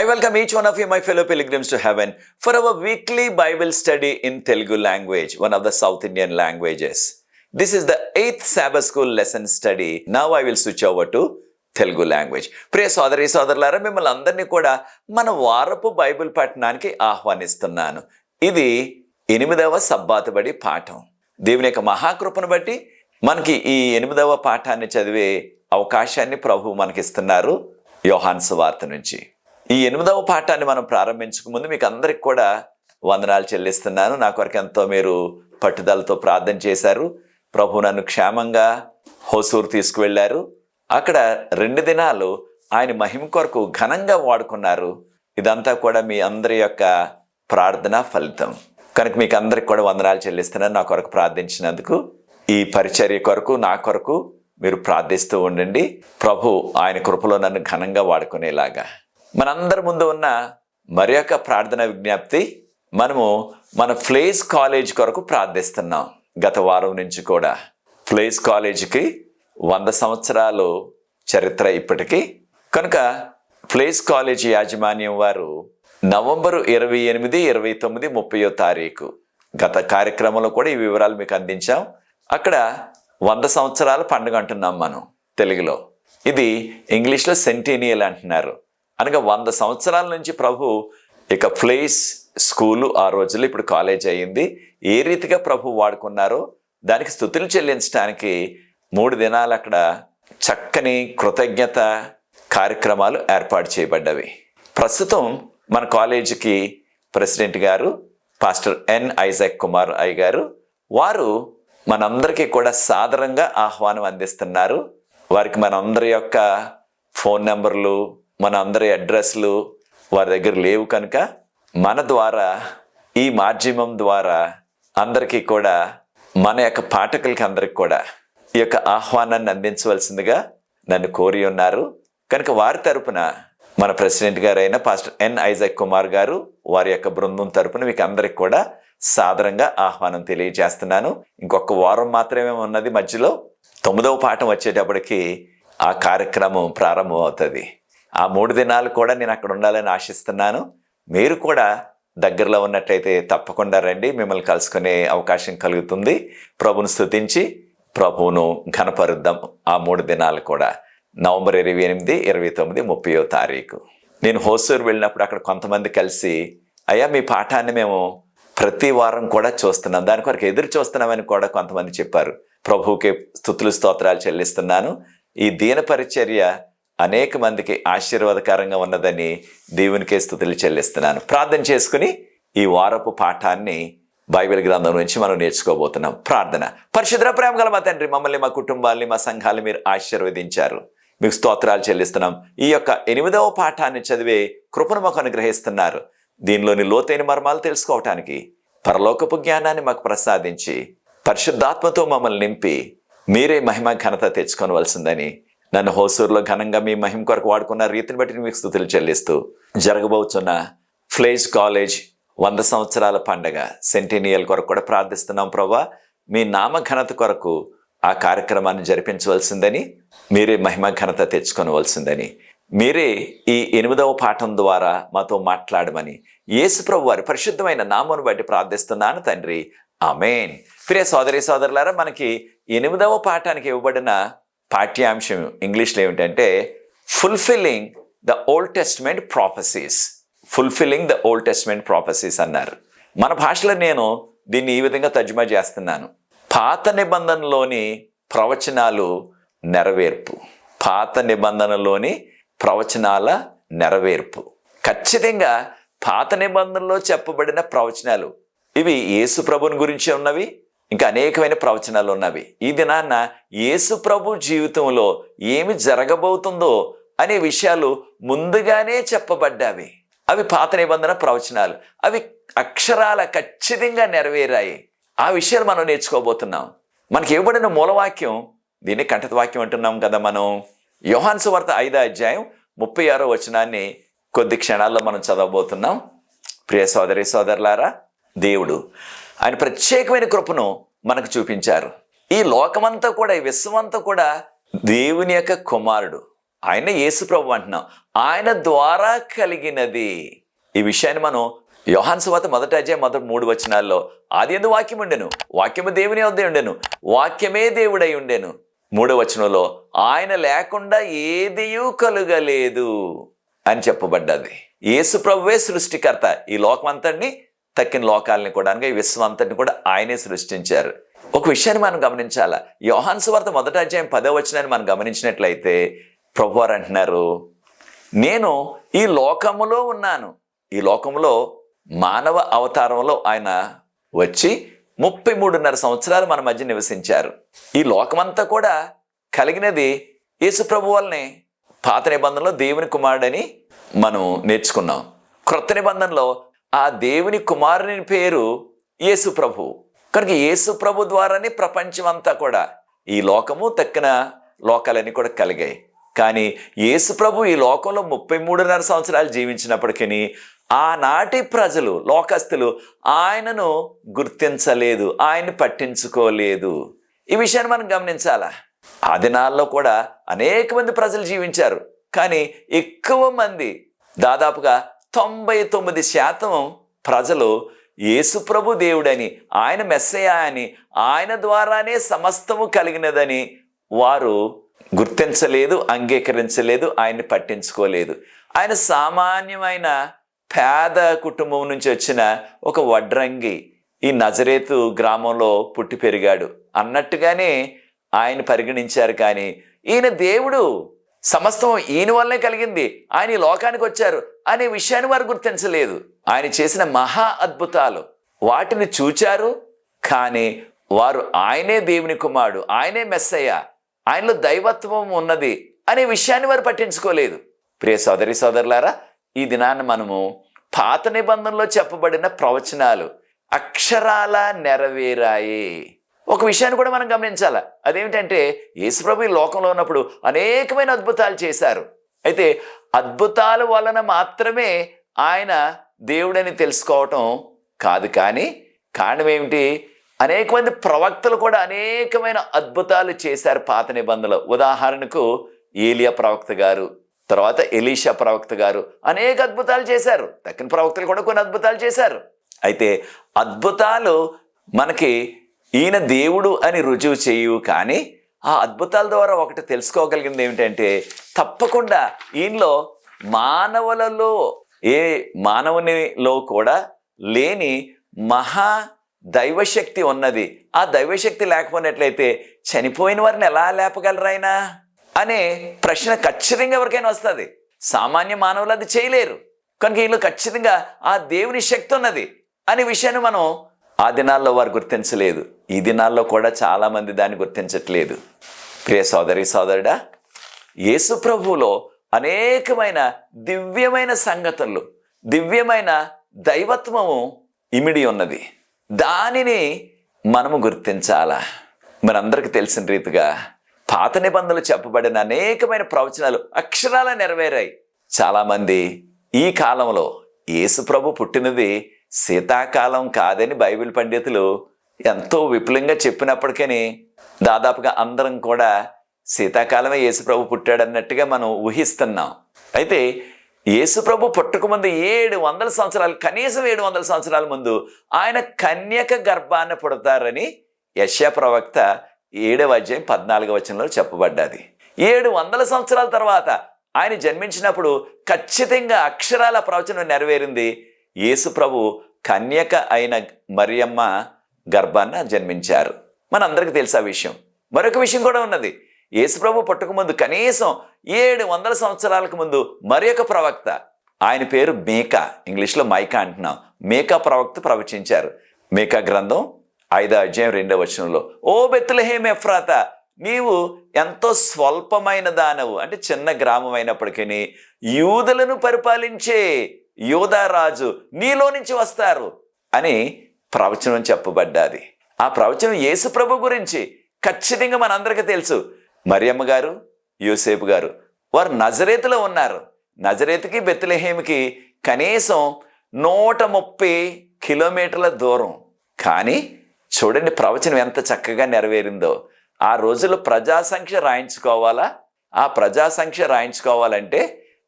I welcome each one of you, my fellow pilgrims to heaven, for our weekly Bible study in Telugu language, one of the South Indian languages. This is the 8th Sabbath School lesson study. Now I will switch over to Telugu language. ప్రియ సోదరి సోదరులారా, మిమ్మల్ని అందరినీ కూడా మన వారపు Bible పఠనానికి ఆహ్వానిస్తున్నాను. ఇది 8వ సబ్బాతు బడి పాఠం. దేవుని యొక్క మహాకృపను బట్టి మనకి ఈ 8వ పాఠాన్ని చదివే అవకాశాన్ని ప్రభువు మనకిస్తున్నారు యోహాను సువార్త నుంచి. ఈ 8వ పాఠాన్ని మనం ప్రారంభించక ముందు మీకు అందరికి కూడా వందనాలు చెల్లిస్తున్నాను. నా కొరకు ఎంతో మీరు పట్టుదలతో ప్రార్థన చేశారు. ప్రభు నన్ను క్షేమంగా హోసూరు తీసుకువెళ్ళారు. అక్కడ 2 దినాలు ఆయన మహిమ కొరకు ఘనంగా వాడుకున్నారు. ఇదంతా కూడా మీ అందరి యొక్క ప్రార్థన ఫలితం కనుక మీకు అందరికి కూడా వందనాలు చెల్లిస్తున్నాను. నా కొరకు ప్రార్థించినందుకు, ఈ పరిచర్య కొరకు, నా కొరకు మీరు ప్రార్థిస్తూ ఉండండి. ప్రభు ఆయన కృపలో నన్ను ఘనంగా వాడుకునేలాగా. మనందరి ముందు ఉన్న మరి యొక్క ప్రార్థన విజ్ఞప్తి, మనము మన ఫ్లేజ్ కాలేజ్ కొరకు ప్రార్థిస్తున్నాం. గత వారం నుంచి కూడా ఫ్లేజ్ కాలేజీకి 100 సంవత్సరాలు చరిత్ర ఇప్పటికీ. కనుక ఫ్లేజ్ కాలేజీ యాజమాన్యం వారు నవంబరు 28, 29, 30వ తారీఖు గత కార్యక్రమంలో కూడా ఈ వివరాలు మీకు అందించాం. అక్కడ 100 సంవత్సరాల పండుగ అంటున్నాం మనం తెలుగులో. ఇది ఇంగ్లీష్లో సెంటీనియల్ అంటున్నారు. అనగా 100 సంవత్సరాల నుంచి ప్రభు ఇక ఫ్లేజ్ స్కూలు ఆ రోజుల్లో ఇప్పుడు కాలేజ్ అయ్యింది. ఏ రీతిగా ప్రభు వాడుకున్నారో దానికి స్తుతులు చెల్లించడానికి 3 దినాలు అక్కడ చక్కని కృతజ్ఞత కార్యక్రమాలు ఏర్పాటు చేయబడ్డవి. ప్రస్తుతం మన కాలేజీకి ప్రెసిడెంట్ గారు పాస్టర్ ఎన్ ఐజాక్ కుమార్ అయ్య గారు, వారు మనందరికీ కూడా సాదరంగా ఆహ్వానం అందిస్తున్నారు. వారికి మనందరి యొక్క ఫోన్ నెంబర్లు, మన అందరి అడ్రస్లు వారి దగ్గర లేవు కనుక మన ద్వారా, ఈ మాధ్యమం ద్వారా అందరికీ కూడా, మన యొక్క పాఠకులకి అందరికి కూడా ఈ యొక్క ఆహ్వానాన్ని అందించవలసిందిగా నన్ను కోరి ఉన్నారు. కనుక వారి తరపున మన ప్రెసిడెంట్ గారైన పాస్టర్ ఎన్ ఐజాక్ కుమార్ గారు, వారి యొక్క బృందం తరపున మీకు అందరికి కూడా సాదరంగా ఆహ్వానం తెలియజేస్తున్నాను. ఇంకొక వారం మాత్రమే ఉన్నది. మధ్యలో 9వ పాఠం వచ్చేటప్పటికి ఆ కార్యక్రమం ప్రారంభం అవుతుంది. ఆ 3 దినాలు కూడా నేను అక్కడ ఉండాలని ఆశిస్తున్నాను. మీరు కూడా దగ్గరలో ఉన్నట్లయితే తప్పకుండా రండి. మిమ్మల్ని కలుసుకునే అవకాశం కలుగుతుంది. ప్రభువును స్తుతించి ప్రభువును ఘనపరుద్దాం. ఆ 3 దినాలు కూడా నవంబర్ 28, 29, 30వ తారీఖు. నేను హోసూరు వెళ్ళినప్పుడు అక్కడ కొంతమంది కలిసి, అయ్యా మీ పాఠాన్ని మేము ప్రతి వారం కూడా చూస్తున్నాం, దాని కొరకు ఎదురు చూస్తున్నామని కూడా కొంతమంది చెప్పారు. ప్రభువుకి స్తుతులు స్తోత్రాలు చెల్లిస్తున్నాను. ఈ దీన పరిచర్య అనేక మందికి ఆశీర్వాదకరంగా ఉన్నదని దేవునికే స్తుతులు చెల్లిస్తున్నాను. ప్రార్థన చేసుకుని ఈ వారపు పాఠాన్ని బైబిల్ గ్రంథం నుంచి మనం నేర్చుకోబోతున్నాం. ప్రార్థన. పరిశుద్ధ ప్రేమ గల మా తండ్రి, మమ్మల్ని, మా కుటుంబాల్ని, మా సంఘాలు మీరు ఆశీర్వదించారు. మీకు స్తోత్రాలు చెల్లిస్తున్నాం. ఈ యొక్క 8వ పాఠాన్ని చదివే కృపను మాకు అనుగ్రహిస్తున్నారు. దీనిలోని లోతైన మర్మాలు తెలుసుకోవటానికి పరలోకపు జ్ఞానాన్ని మాకు ప్రసాదించి పరిశుద్ధాత్మతో మమ్మల్ని నింపి మీరే మహిమ ఘనత తెచ్చుకోవలసిందని, నన్ను హోసూరులో ఘనంగా మీ మహిమ కొరకు వాడుకున్న రీతిని బట్టి మీకు స్తుతులు చెల్లిస్తూ, జరగబోతున్న ఫ్లేజ్ కాలేజ్ 100 సంవత్సరాల పండగ సెంటీనియల్ కొరకు కూడా ప్రార్థిస్తున్నాం. ప్రభా, మీ నామ ఘనత కొరకు ఆ కార్యక్రమాన్ని జరిపించవలసిందని, మీరే మహిమ ఘనత తెచ్చుకోవలసిందని, మీరే ఈ 8వ పాఠం ద్వారా మాతో మాట్లాడమని యేసు ప్రభు వారి పరిశుద్ధమైన నామమును బట్టి ప్రార్థిస్తున్నాను తండ్రి. ఆమేన్. ప్రియ సోదరి సోదరులారా, మనకి 8వ పాఠానికి ఇవ్వబడిన పాఠ్యాంశం ఇంగ్లీష్లో ఏమిటంటే fulfilling the old testament prophecies. Fulfilling the old testament prophecies అన్నారు. మన భాషలో నేను దీన్ని ఈ విధంగా తర్జుమా చేస్తున్నాను: పాత నిబంధనలోని ప్రవచనాలు నెరవేర్పు. పాత నిబంధనలోని ప్రవచనాల నెరవేర్పు. ఖచ్చితంగా పాత నిబంధనలో చెప్పబడిన ప్రవచనాలు ఇవి యేసు ప్రభుని గురించి ఉన్నవి, ఇంకా అనేకమైన ప్రవచనాలు ఉన్నవి. ఈ దినాన్న యేసు ప్రభు జీవితంలో ఏమి జరగబోతుందో అనే విషయాలు ముందుగానే చెప్పబడ్డావి. అవి పాత నిబంధన ప్రవచనాలు. అవి అక్షరాల ఖచ్చితంగా నెరవేరాయి. ఆ విషయాలు మనం నేర్చుకోబోతున్నాం. మనకి ఇవ్వబడిన మూలవాక్యం, దీన్ని కంఠత వాక్యం అంటున్నాం కదా మనం. యోహాను సువార్త 5వ అధ్యాయం 36వ వచనాన్ని కొద్ది క్షణాల్లో మనం చదవబోతున్నాం. ప్రియ సోదరి సోదరులారా, దేవుడు ఆయన ప్రత్యేకమైన కృపను మనకు చూపించారు. ఈ లోకమంతా కూడా, ఈ విశ్వమంతా కూడా దేవుని యొక్క కుమారుడు, ఆయన యేసు ప్రభు అంటున్నాం. ఆయన ద్వారా కలిగినది. ఈ విషయాన్ని మనం యోహాను సువార్త 1వ అధ్యాయం 3 వచనాల్లో ఆదియందు వాక్యం ఉండెను, వాక్యము దేవుని వద్ద ఉండెను, వాక్యమే దేవుడై ఉండెను. 3వ వచనంలో ఆయన లేకుండా ఏదియూ కలుగలేదు అని చెప్పబడ్డది. యేసు ప్రభువే సృష్టికర్త. ఈ లోకం అంతటిని, తక్కిన లోకాలని కూడా, అనగా ఈ విశ్వం అంతటిని కూడా ఆయనే సృష్టించారు. ఒక విషయాన్ని మనం గమనించాలా. యోహాను సువార్త 1వ అధ్యాయం 10వ వచనాన్ని మనం గమనించినట్లయితే ప్రభువారు అంటున్నారు, నేను ఈ లోకములో ఉన్నాను. ఈ లోకంలో మానవ అవతారంలో ఆయన వచ్చి 33.5 సంవత్సరాలు మన మధ్య నివసించారు. ఈ లోకమంతా కూడా కలిగినది యేసు ప్రభు వల్లనే. పాత నిబంధనలో దేవుని కుమారుడని మనం నేర్చుకున్నాం. క్రొత్త నిబంధనలో ఆ దేవుని కుమారుని పేరు యేసు ప్రభు. కనుక యేసు ప్రభు ద్వారానే ప్రపంచం అంతా కూడా, ఈ లోకము తక్కిన లోకాలన్నీ కూడా కలిగాయి. కానీ యేసు ప్రభు ఈ లోకంలో 33.5 సంవత్సరాలు జీవించినప్పటికీ ఆనాటి ప్రజలు, లోకస్తులు ఆయనను గుర్తించలేదు, ఆయన్ని పట్టించుకోలేదు. ఈ విషయాన్ని మనం గమనించాలా. ఆ దినాల్లో కూడా అనేక మంది ప్రజలు జీవించారు. కానీ ఎక్కువ మంది, దాదాపుగా 99% ప్రజలు యేసు ప్రభు దేవుడని, ఆయన మెస్సయా అని, ఆయన ద్వారానే సమస్తము కలిగినదని వారు గుర్తించలేదు, అంగీకరించలేదు, ఆయన్ని పట్టించుకోలేదు. ఆయన సామాన్యమైన పేద కుటుంబం నుంచి వచ్చిన ఒక వడ్రంగి, ఈ నజరేతు గ్రామంలో పుట్టి పెరిగాడు అన్నట్టుగానే ఆయన పరిగణించారు. కానీ ఈయన దేవుడు, సమస్తం ఈయన వల్లే కలిగింది, ఆయన ఈ లోకానికి వచ్చారు అనే విషయాన్ని వారు గుర్తించలేదు. ఆయన చేసిన మహా అద్భుతాలు వాటిని చూచారు, కానీ వారు ఆయనే దేవుని కుమారుడు, ఆయనే మెస్సయ్య, ఆయనలో దైవత్వం ఉన్నది అనే విషయాన్ని వారు పట్టించుకోలేదు. ప్రియ సోదరి సోదరులారా, ఈ దినాన్ని మనము పాత నిబంధనలో చెప్పబడిన ప్రవచనాలు అక్షరాల నెరవేరాయి. ఒక విషయాన్ని కూడా మనం గమనించాలి. అదేమిటంటే యేసుప్రభు ఈ లోకంలో ఉన్నప్పుడు అనేకమైన అద్భుతాలు చేశారు. అయితే అద్భుతాల వలన మాత్రమే ఆయన దేవుడని తెలుసుకోవటం కాదు. కానీ కారణం ఏమిటి? అనేక మంది ప్రవక్తలు కూడా అనేకమైన అద్భుతాలు చేశారు పాత నిబంధనలో. ఉదాహరణకు ఏలియా ప్రవక్త గారు, తర్వాత ఎలీషా ప్రవక్త గారు అనేక అద్భుతాలు చేశారు. తక్కిన ప్రవక్తలు కూడా కొన్ని అద్భుతాలు చేశారు. అయితే అద్భుతాలు మనకి ఈయన దేవుడు అని రుజువు చేయు. కానీ ఆ అద్భుతాల ద్వారా ఒకటి తెలుసుకోగలిగింది ఏమిటంటే, తప్పకుండా ఈయనలో మానవులలో ఏ మానవునిలో కూడా లేని మహా దైవశక్తి ఉన్నది. ఆ దైవశక్తి లేకపోయినట్లయితే చనిపోయిన వారిని ఎలా లేపగలరైనా అనే ప్రశ్న ఖచ్చితంగా ఎవరికైనా వస్తుంది. సామాన్య మానవులు అది చేయలేరు. కనుక ఈయనలో ఖచ్చితంగా ఆ దేవుని శక్తి ఉన్నది అనే విషయాన్ని మనం ఆ దినాల్లో వారు గుర్తించలేదు. ఈ దినాల్లో కూడా చాలామంది దాన్ని గుర్తించట్లేదు. ప్రియ సోదరి సోదరుడా, యేసు ప్రభువులో అనేకమైన దివ్యమైన సంగతులు, దివ్యమైన దైవత్వము ఇమిడి ఉన్నది. దానిని మనము గుర్తించాలా. మనందరికీ తెలిసిన రీతిగా పాత నిబంధనలు చెప్పబడిన అనేకమైన ప్రవచనాలు అక్షరాల నెరవేరాయి. చాలామంది ఈ కాలంలో యేసు ప్రభు పుట్టినది శీతాకాలం కాదని బైబిల్ పండితులు ఎంతో విపులంగా చెప్పినప్పటికీ దాదాపుగా అందరం కూడా శీతాకాలమే యేసు ప్రభు పుట్టాడన్నట్టుగా మనం ఊహిస్తున్నాం. అయితే యేసు ప్రభు పుట్టకముందు 700 సంవత్సరాలు, కనీసం 700 సంవత్సరాల ముందు ఆయన కన్యక గర్భాన పుడతారని యెషయా ప్రవక్త 7వ అధ్యాయం 14వ వచనంలో చెప్పబడ్డది. 700 సంవత్సరాల తర్వాత ఆయన జన్మించినప్పుడు ఖచ్చితంగా అక్షరాల ప్రవచనం నెరవేరింది. యేసు ప్రభు కన్యక అయిన మరియమ్మ గర్భాన జన్మించారు. మనందరికీ తెలుసు ఆ విషయం. మరొక విషయం కూడా ఉన్నది. యేసు ప్రభు పుట్టకముందు కనీసం 700 సంవత్సరాలకు ముందు మరి ఒక ప్రవక్త, ఆయన పేరు మేకా, ఇంగ్లీష్లో మైకా అంటున్నాం. మేకా ప్రవక్త ప్రవచించారు. మేకా గ్రంథం 5వ అధ్యాయం 2వ వచనంలో, ఓ బెత్లెహేమ్ ఎఫ్రాతా, నీవు ఎంతో స్వల్పమైన దానవు, అంటే చిన్న గ్రామం అయినప్పటికీ యూదులను పరిపాలించే యోధారాజు నీలో నుంచి వస్తారు అని ప్రవచనం చెప్పబడ్డది. ఆ ప్రవచనం యేసు ప్రభు గురించి ఖచ్చితంగా మనందరికీ తెలుసు. మరియమ్మ గారు, యోసేపు గారు వారు నజరేతులో ఉన్నారు. నజరేతుకి బెత్లెహేముకి కనీసం 130 కిలోమీటర్ల దూరం. కానీ చూడండి ప్రవచనం ఎంత చక్కగా నెరవేరిందో. ఆ రోజుల్లో ప్రజాసంఖ్య రాయించుకోవాలా, ఆ ప్రజా సంఖ్య రాయించుకోవాలంటే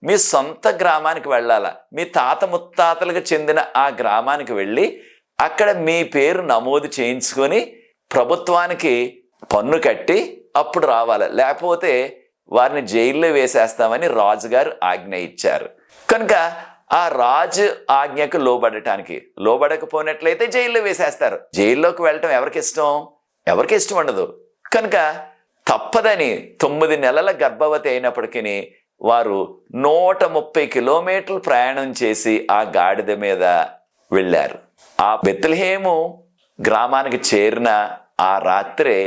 మీ సొంత గ్రామానికి వెళ్ళాలా. మీ తాత ముత్తాతలకు చెందిన ఆ గ్రామానికి వెళ్ళి అక్కడ మీ పేరు నమోదు చేయించుకొని ప్రభుత్వానికి పన్ను కట్టి అప్పుడు రావాలి. లేకపోతే వారిని జైల్లో వేసేస్తామని రాజుగారు ఆజ్ఞ ఇచ్చారు. కనుక ఆ రాజు ఆజ్ఞకు లోబడకపోయినట్లయితే జైల్లో వేసేస్తారు. జైల్లోకి వెళ్ళటం ఎవరికి ఇష్టం ఉండదు. కనుక తప్పదని 9 నెలల గర్భవతి అయినప్పటికీ వారు 130 కిలోమీటర్లు ప్రయాణం చేసి ఆ గాడిద మీద వెళ్ళారు. ఆ బెత్లెహేము గ్రామానికి చేరిన ఆ రాత్రే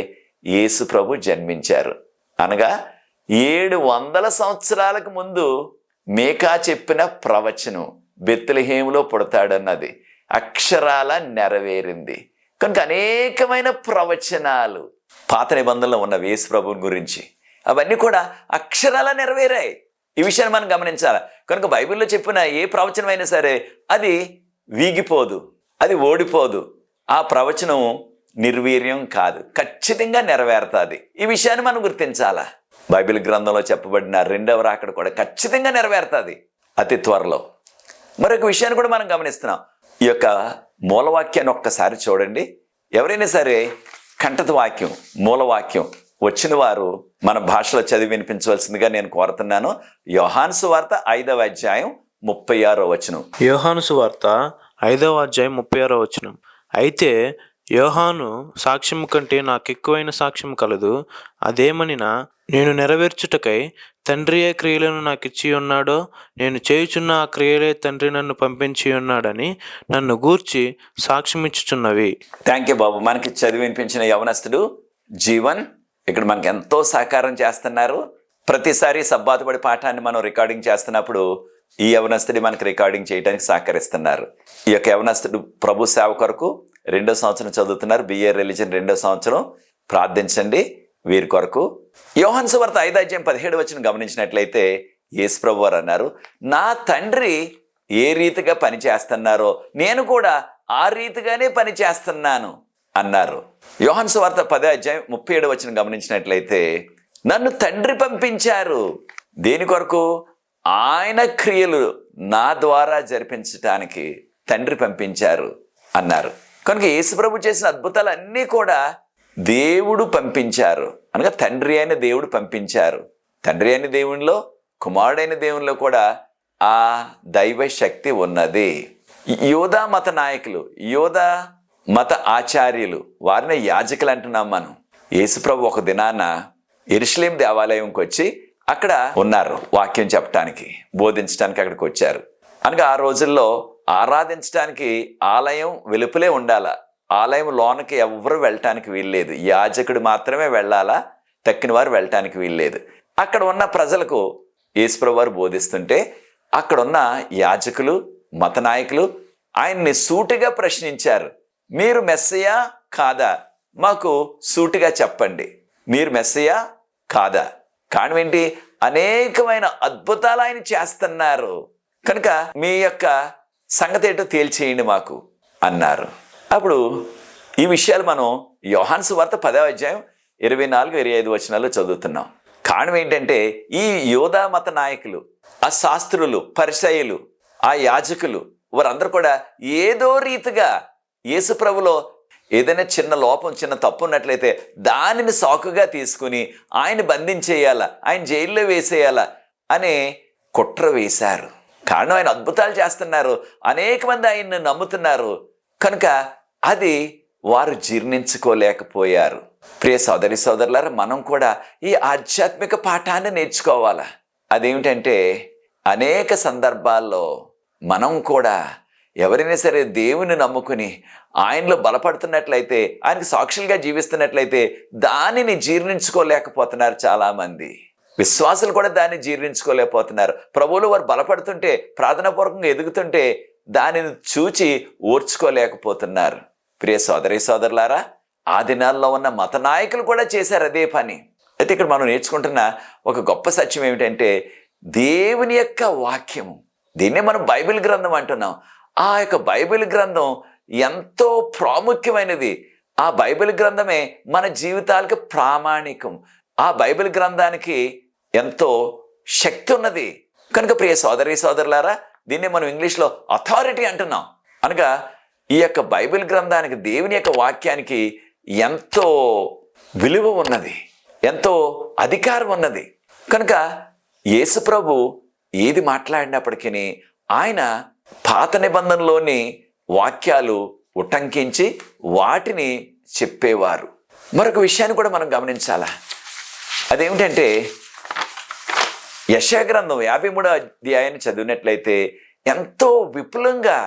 యేసు ప్రభు జన్మించారు. అనగా 700 సంవత్సరాలకు ముందు మీకా చెప్పిన ప్రవచనం బెత్లెహేములో పుడతాడన్నది అక్షరాల నెరవేరింది. కనుక అనేకమైన ప్రవచనాలు పాత నిబంధనలో ఉన్న యేసు ప్రభువుని గురించి అవన్నీ కూడా అక్షరాల నెరవేరాయి. ఈ విషయాన్ని మనం గమనించాలి. కనుక బైబిల్లో చెప్పిన ఏ ప్రవచనం అయినా సరే అది వీగిపోదు, అది ఓడిపోదు. ఆ ప్రవచనం నిర్వీర్యం కాదు, ఖచ్చితంగా నెరవేరుతుంది. ఈ విషయాన్ని మనం గుర్తించాలా. బైబిల్ గ్రంథంలో చెప్పబడిన 2వ రాకడ కూడా ఖచ్చితంగా నెరవేరుతుంది అతి త్వరలో. మరొక విషయాన్ని కూడా మనం గమనిస్తున్నాం. ఈ యొక్క మూలవాక్యాన్ని ఒక్కసారి చూడండి. ఎవరైనా సరే కంఠత వాక్యం, మూలవాక్యం వచ్చిన వారు మన భాషలో చదివి వినిపించవలసిందిగా నేను కోరుతున్నాను. యోహాను సువార్త 5వ అధ్యాయం 36వ వచనం. యోహాను సువార్త 5వ అధ్యాయం 36వ వచనం. అయితే యోహాను సాక్ష్యం కంటే నాకెక్కువైన సాక్ష్యం కలదు. అదేమనినా నేను నెరవేర్చుటకై తండ్రి ఏ క్రియలను నాకు ఇచ్చి ఉన్నాడో నేను చేయుచున్న ఆ క్రియలే తండ్రి నన్ను పంపించి ఉన్నాడని నన్ను గూర్చి సాక్ష్యం ఇచ్చుచున్నవి. థ్యాంక్ యూ బాబు. మనకి చదివి వినిపించిన యవనస్తుడు జీవన్ ఇక్కడ మనకి ఎంతో సహకారం చేస్తున్నారు. ప్రతిసారి సబ్బాతుబడి పాఠాన్ని మనం రికార్డింగ్ చేస్తున్నప్పుడు ఈ యవనస్తుడి మనకి రికార్డింగ్ చేయడానికి సహకరిస్తున్నారు. ఈ యొక్క యవనస్తుడు ప్రభు సేవ కొరకు 2వ సంవత్సరం చదువుతున్నారు. బిఏ రిలీజన్ 2వ సంవత్సరం. ప్రార్థించండి వీరి కొరకు. యోహాను సువార్త 5వ అధ్యాయం 17వ వచనం గమనించినట్లయితే యేసు ప్రభు వారు అన్నారు, నా తండ్రి ఏ రీతిగా పని చేస్తున్నారో నేను కూడా ఆ రీతిగానే పని చేస్తున్నాను అన్నారు. యోహాను సువార్త 10వ అధ్యాయం 37వ వచనం గమనించినట్లయితే నన్ను తండ్రి పంపించారు. దేని కొరకు? ఆయన క్రియలు నా ద్వారా జరిపించటానికి తండ్రి పంపించారు అన్నారు. కనుక యేసు ప్రభు చేసిన అద్భుతాలన్నీ కూడా దేవుడు పంపించారు, అనగా తండ్రి అయిన దేవుడు పంపించారు. తండ్రి అయిన దేవునిలో, కుమారుడైన దేవునిలో కూడా ఆ దైవ శక్తి ఉన్నది. యోధా మత నాయకులు, యోధా మత ఆచార్యులు, వారిని యాజకులు అంటున్నాం మనం. యేసుప్రభు ఒక దినాన యెరూషలేం దేవాలయంకి వచ్చి అక్కడ ఉన్నారు. వాక్యం చెప్పడానికి, బోధించడానికి అక్కడికి వచ్చారు. అనగా ఆ రోజుల్లో ఆరాధించడానికి ఆలయం వెలుపలే ఉండాల. ఆలయం లోనకి ఎవరు వెళ్ళటానికి వీల్లేదు. యాజకుడు మాత్రమే వెళ్ళాలా, తక్కిన వారు వెళ్ళటానికి వీల్లేదు. అక్కడ ఉన్న ప్రజలకు యేసుప్రభు వారు బోధిస్తుంటే అక్కడ ఉన్న యాజకులు, మత నాయకులు ఆయన్ని సూటిగా ప్రశ్నించారు. మీరు మెస్సయా కాదా? మాకు సూటిగా చెప్పండి, మీరు మెస్సయా కాదా? కారణం ఏంటి? అనేకమైన అద్భుతాలు ఆయన చేస్తున్నారు కనుక మీ యొక్క సంగతి ఏంటో తేల్చేయండి మాకు అన్నారు. అప్పుడు ఈ విషయాలు మనం యోహాను సువార్త 10వ అధ్యాయం 24-25 వచనాల్లో చదువుతున్నాం. కారణం ఏంటంటే ఈ యోధా మత నాయకులు, ఆ శాస్త్రులు, పరిసయ్యులు, ఆ యాజకులు వారందరూ కూడా ఏదో రీతిగా యేసు ప్రభులో ఏదైనా చిన్న లోపం, చిన్న తప్పు ఉన్నట్లయితే దానిని సాకుగా తీసుకుని ఆయన బంధించేయాలా, ఆయన జైల్లో వేసేయాలా అనే కుట్ర వేశారు. కారణం ఆయన అద్భుతాలు చేస్తున్నారు, అనేక మంది ఆయన్ని నమ్ముతున్నారు కనుక అది వారు జీర్ణించుకోలేకపోయారు. ప్రియ సోదరి సోదరులారా, మనం కూడా ఈ ఆధ్యాత్మిక పాఠాన్ని నేర్చుకోవాలా. అదేమిటంటే అనేక సందర్భాల్లో మనం కూడా ఎవరైనా సరే దేవుని నమ్ముకుని ఆయనలో బలపడుతున్నట్లయితే, ఆయనకి సాక్షులుగా జీవిస్తున్నట్లయితే దానిని జీర్ణించుకోలేకపోతున్నారు చాలామంది. విశ్వాసులు కూడా దాన్ని జీర్ణించుకోలేకపోతున్నారు. ప్రభువులు వారు బలపడుతుంటే, ప్రార్థనాపూర్వకంగా ఎదుగుతుంటే దానిని చూచి ఓర్చుకోలేకపోతున్నారు. ప్రియ సోదరి సోదరులారా, ఆ దినాల్లో ఉన్న మత నాయకులు కూడా చేశారు అదే పని. అయితే ఇక్కడ మనం నేర్చుకుంటున్న ఒక గొప్ప సత్యం ఏమిటంటే దేవుని యొక్క వాక్యము, దీన్నే మనం బైబిల్ గ్రంథం అంటున్నాం. ఆ యొక్క బైబిల్ గ్రంథం ఎంతో ప్రాముఖ్యమైనది. ఆ బైబిల్ గ్రంథమే మన జీవితాలకు ప్రామాణికం. ఆ బైబిల్ గ్రంథానికి ఎంతో శక్తి ఉన్నది. కనుక ప్రియ సోదరి సోదరులారా, దీన్ని మనం ఇంగ్లీష్లో అథారిటీ అంటున్నాం. అనగా ఈ యొక్క బైబిల్ గ్రంథానికి, దేవుని యొక్క వాక్యానికి ఎంతో విలువ ఉన్నది, ఎంతో అధికారం ఉన్నది. కనుక యేసుప్రభు ఏది మాట్లాడినప్పటికీ ఆయన పాత నిబంధనలోని వాక్యాలు ఉటంకించి వాటిని చెప్పేవారు. మరొక విషయాన్ని కూడా మనం గమనించాలా. అదేమిటంటే యెషయా గ్రంథం 53వ అధ్యాయాన్ని చదివినట్లయితే ఎంతో విపులంగా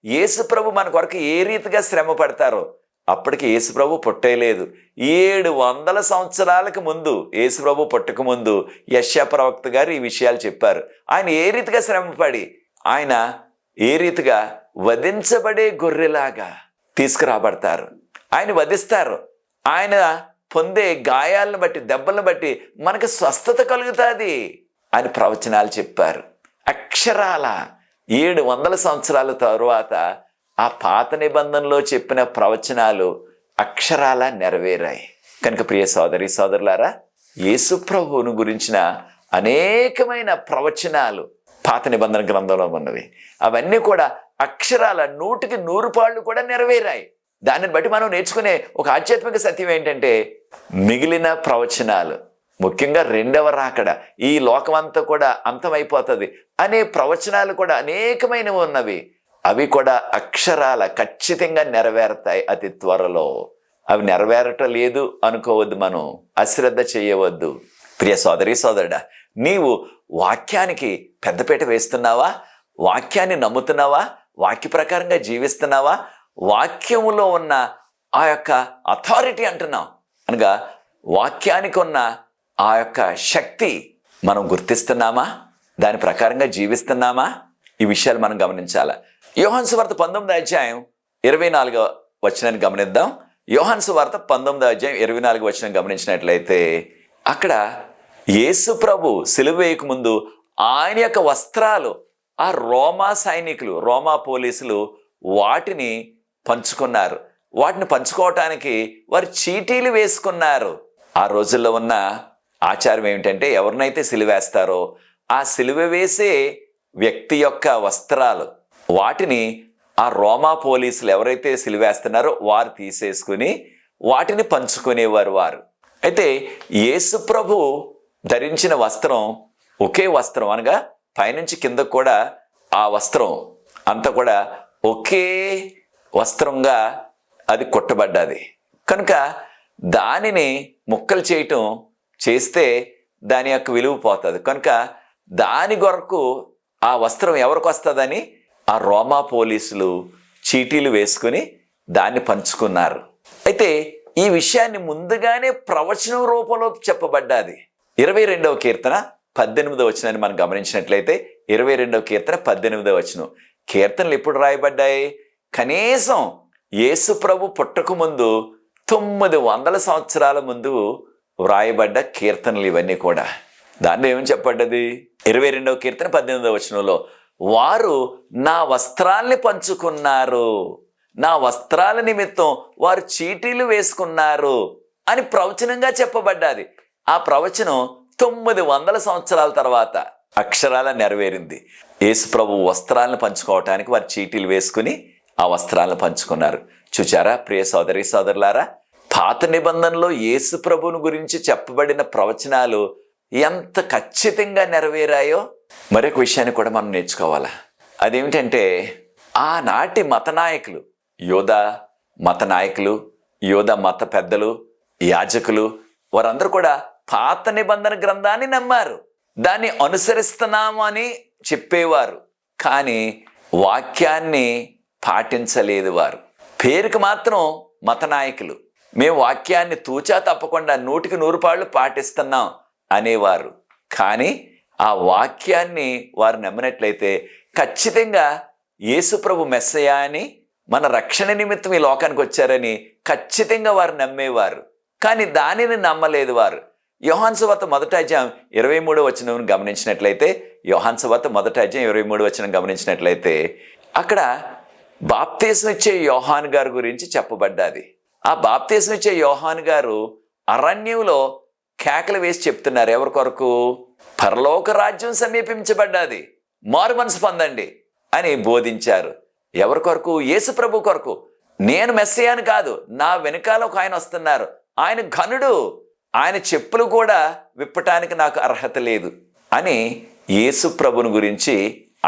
యేసుప్రభు మన కొరకు ఏ రీతిగా శ్రమ పడతారో, అప్పటికి యేసుప్రభు పుట్టేలేదు. 700 సంవత్సరాలకు ముందు, యేసుప్రభు పుట్టక ముందు యెషయా ప్రవక్త గారు ఈ విషయాలు చెప్పారు. ఆయన ఏ రీతిగా శ్రమపడి, ఆయన ఏ రీతిగా వధించబడే గొర్రెలాగా తీసుకురాబడతారు, ఆయన వధిస్తారు, ఆయన పొందే గాయాలను బట్టి, దెబ్బలను బట్టి మనకు స్వస్థత కలుగుతుంది అని ప్రవచనాలు చెప్పారు. అక్షరాల 700 సంవత్సరాల తరువాత ఆ పాత నిబంధనలో చెప్పిన ప్రవచనాలు అక్షరాల నెరవేరాయి. కనుక ప్రియ సోదరి సోదరులారా, యేసు ప్రభువును గురించిన అనేకమైన ప్రవచనాలు పాత నిబంధన గ్రంథంలో ఉన్నవి. అవన్నీ కూడా అక్షరాల 100కి 100 పాళ్ళు కూడా నెరవేరాయి. దానిని బట్టి మనం నేర్చుకునే ఒక ఆధ్యాత్మిక సత్యం ఏంటంటే, మిగిలిన ప్రవచనాలు, ముఖ్యంగా రెండవ రాకడ, ఈ లోకమంతా కూడా అంతమైపోతుంది అనే ప్రవచనాలు కూడా అనేకమైనవి ఉన్నవి. అవి కూడా అక్షరాల ఖచ్చితంగా నెరవేరుతాయి అతి త్వరలో. అవి నెరవేరటం లేదు అనుకోవద్దు, మనం అశ్రద్ధ చేయవద్దు. ప్రియ సోదరి సోదరుడా, నీవు వాక్యానికి పెద్దపీట వేస్తున్నావా? వాక్యాన్ని నమ్ముతున్నావా? వాక్య ప్రకారంగా జీవిస్తున్నావా? వాక్యములో ఉన్న ఆ యొక్క అథారిటీ అంటున్నాం, అనగా వాక్యానికి ఉన్న ఆ యొక్క శక్తి మనం గుర్తిస్తున్నామా? దాని ప్రకారంగా జీవిస్తున్నామా? ఈ విషయాలు మనం గమనించాలి. యోహాను సువార్త 19వ అధ్యాయం 24వ వచనాన్ని గమనిద్దాం. యోహాను సువార్త 19వ అధ్యాయం 24వ వచనం గమనించినట్లయితే, అక్కడ యేసు ప్రభు సిలువ వేయక ముందు ఆయన యొక్క వస్త్రాలు ఆ రోమా సైనికులు, రోమా పోలీసులు వాటిని పంచుకున్నారు. వాటిని పంచుకోవటానికి వారు చీటీలు వేసుకున్నారు. ఆ రోజుల్లో ఉన్న ఆచారం ఏమిటంటే, ఎవరినైతే సిలువేస్తారో ఆ సిలువ వేసే వ్యక్తి యొక్క వస్త్రాలు, వాటిని ఆ రోమా పోలీసులు ఎవరైతే సిలువేస్తున్నారో వారు తీసేసుకుని వాటిని పంచుకునేవారు వారు. అయితే యేసు ప్రభు ధరించిన వస్త్రం ఒకే వస్త్రం, అనగా పైనుంచి కిందకు కూడా ఆ వస్త్రం అంతా కూడా ఒకే వస్త్రంగా అది కుట్టబడ్డది. కనుక దానిని ముక్కలు చేయటం చేస్తే దాని యొక్క విలువ పోతుంది. కనుక దాని కొరకు ఆ వస్త్రం ఎవరికి వస్తుందని ఆ రోమా పోలీసులు చీటీలు వేసుకుని దాన్ని పంచుకున్నారు. అయితే ఈ విషయాన్ని ముందుగానే ప్రవచనం రూపంలో చెప్పబడ్డది. 22వ కీర్తన 18వ వచనాన్ని మనం గమనించినట్లయితే, 22వ కీర్తన 18వ వచనం. కీర్తనలు ఎప్పుడు రాయబడ్డాయి? కనీసం యేసు ప్రభు పుట్టక ముందు 900 సంవత్సరాల ముందు వ్రాయబడ్డ కీర్తనలు ఇవన్నీ కూడా. దాన్ని ఏమని చెప్పబడ్డది? 22వ కీర్తన 18వ వచనంలో, వారు నా వస్త్రాల్ని పంచుకున్నారు, నా వస్త్రాల నిమిత్తం వారు చీటీలు వేసుకున్నారు అని ప్రవచనంగా చెప్పబడ్డది. ఆ ప్రవచనం 900 సంవత్సరాల తర్వాత అక్షరాల నెరవేరింది. యేసు ప్రభు వస్త్రాలను పంచుకోవటానికి వారు చీటీలు వేసుకుని ఆ వస్త్రాలను పంచుకున్నారు. చూచారా ప్రియ సోదరి సోదరులారా, పాత నిబంధనలో యేసు ప్రభువుని గురించి చెప్పబడిన ప్రవచనాలు ఎంత ఖచ్చితంగా నెరవేరాయో మరొక విషయాన్ని కూడా మనం నేర్చుకోవాలా. అదేమిటంటే, ఆనాటి మత నాయకులు, యోధా మత నాయకులు, యోధా మత పెద్దలు, యాజకులు, వారందరూ కూడా పాత నిబంధన గ్రంథాన్ని నమ్మారు, దాన్ని అనుసరిస్తున్నాము అని చెప్పేవారు. కానీ వాక్యాన్ని పాటించలేదు వారు. పేరుకి మాత్రం మత నాయకులు, మేము వాక్యాన్ని తూచా తప్పకుండా 100కి 100 పాళ్ళు పాటిస్తున్నాం అనేవారు. కానీ ఆ వాక్యాన్ని వారు నమ్మినట్లయితే ఖచ్చితంగా యేసు ప్రభు మెస్సయా అని, మన రక్షణ నిమిత్తం ఈ లోకానికి వచ్చారని ఖచ్చితంగా వారు నమ్మేవారు. కానీ దానిని నమ్మలేదు వారు. యోహాను సువార్త 1వ అధ్యాయం 23వ వచనం గమనించినట్లయితే, యోహాను సువార్త 1వ అధ్యాయం 23వ వచనం గమనించినట్లయితే, అక్కడ బాప్తీసం ఇచ్చే యోహాను గారి గురించి చెప్పబడ్డది. ఆ బాప్తీసం ఇచ్చే యోహాను గారు అరణ్యంలో కేకలు వేసి చెప్తున్నారు. ఎవరి కొరకు? పరలోక రాజ్యం సమీపించబడ్డాది, మారు మనసు పొందండి అని బోధించారు. ఎవరి కొరకు? యేసు ప్రభు కొరకు. నేను మెస్సయ్యాను కాదు, నా వెనకాల ఒక ఆయన వస్తున్నారు, ఆయన ఘనుడు, ఆయన చెప్పులు కూడా విప్పటానికి నాకు అర్హత లేదు అని యేసు ప్రభుని గురించి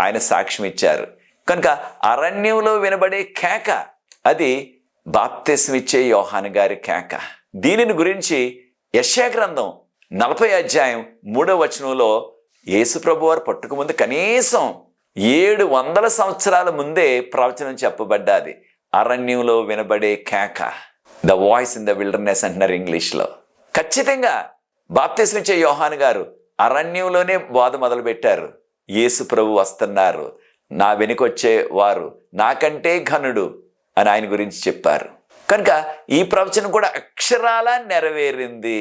ఆయన సాక్ష్యం ఇచ్చారు. కనుక అరణ్యంలో వినబడే కేక, అది బాప్తిస్మం ఇచ్చే యోహాను గారి కేక. దీనిని గురించి యెషయా గ్రంథం 40 అధ్యాయం 3వ వచనంలో యేసు ప్రభు వారు పుట్టక ముందు కనీసం 700 సంవత్సరాల ముందే ప్రవచనం చెప్పబడ్డాది. అరణ్యంలో వినబడే కేక, the voice in the wilderness అంటున్నారు ఇంగ్లీష్లో. ఖచ్చితంగా బాప్తిస్మం ఇచ్చే యోహాను గారు అరణ్యంలోనే బోధ మొదలుపెట్టారు. యేసు ప్రభు వస్తున్నారు, నా వెనుకొచ్చే వారు నాకంటే ఘనుడు అని ఆయన గురించి చెప్పారు. కనుక ఈ ప్రవచనం కూడా అక్షరాలా నెరవేరింది.